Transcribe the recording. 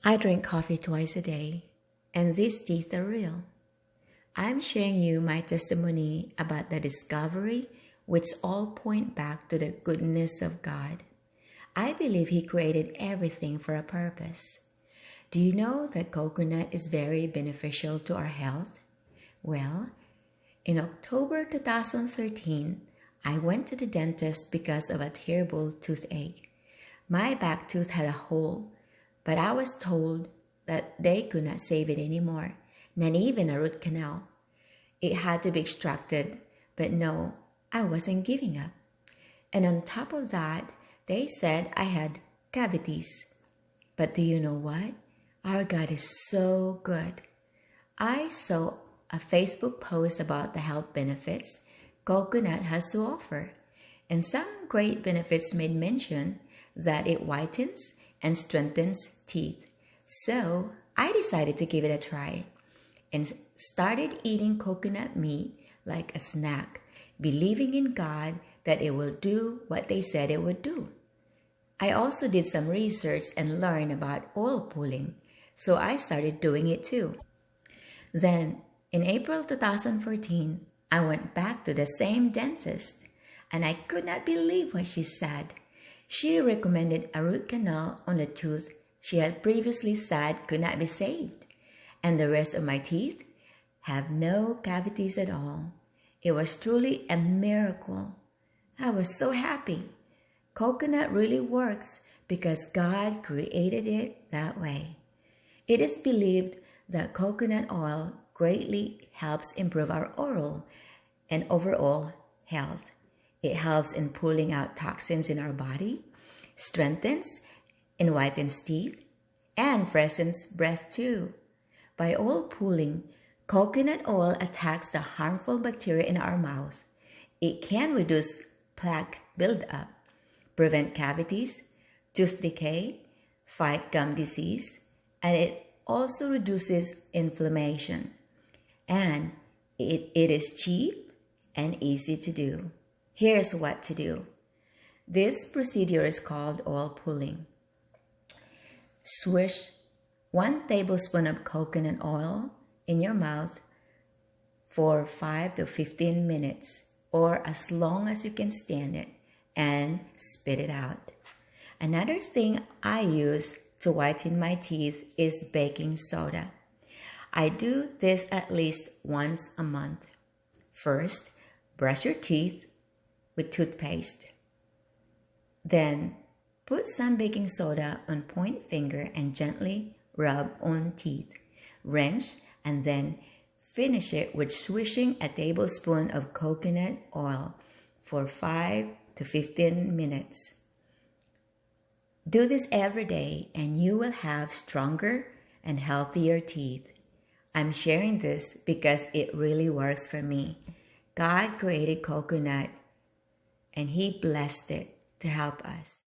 I drink coffee twice a day, and these teeth are real. I'm sharing you my testimony about the discovery, which all point back to the goodness of God. I believe He created everything for a purpose. Do you know that coconut is very beneficial to our health? Well, in October 2013, I went to the dentist because of a terrible toothache. My back tooth had a hole, but I was told that they could not save it anymore, not even a root canal. It had to be extracted, but no, I wasn't giving up. And on top of that, they said I had cavities. But do you know what? Our God is so good. I saw a Facebook post about the health benefits coconut has to offer, and some great benefits made mention that it whitens and strengthens teeth. So I decided to give it a try and started eating coconut meat like a snack, believing in God that it will do what they said it would do. I also did some research and learned about oil pulling, so I started doing it too. Then, in April 2014, I went back to the same dentist, and I could not believe what she said. She recommended a root canal on the tooth she had previously said could not be saved, and the rest of my teeth have no cavities at all. It was truly a miracle. I was so happy. Coconut really works because God created it that way. It is believed that coconut oil greatly helps improve our oral and overall health. It helps in pulling out toxins in our body, strengthens and whitens teeth, and freshens breath too. By oil pulling, coconut oil attacks the harmful bacteria in our mouth. It can reduce plaque buildup, prevent cavities, tooth decay, fight gum disease, and it also reduces inflammation. And it is cheap and easy to do. Here's what to do. This procedure is called oil pulling. Swish 1 tablespoon of coconut oil in your mouth for 5 to 15 minutes, or as long as you can stand it, and spit it out. Another thing I use to whiten my teeth is baking soda. I do this at least once a month. First, brush your teeth with toothpaste. Then, put some baking soda on point finger and gently rub on teeth. Rinse and then finish it with swishing a tablespoon of coconut oil for 5 to 15 minutes. Do this every day and you will have stronger and healthier teeth. I'm sharing this because it really works for me. God created coconut and He blessed it to help us.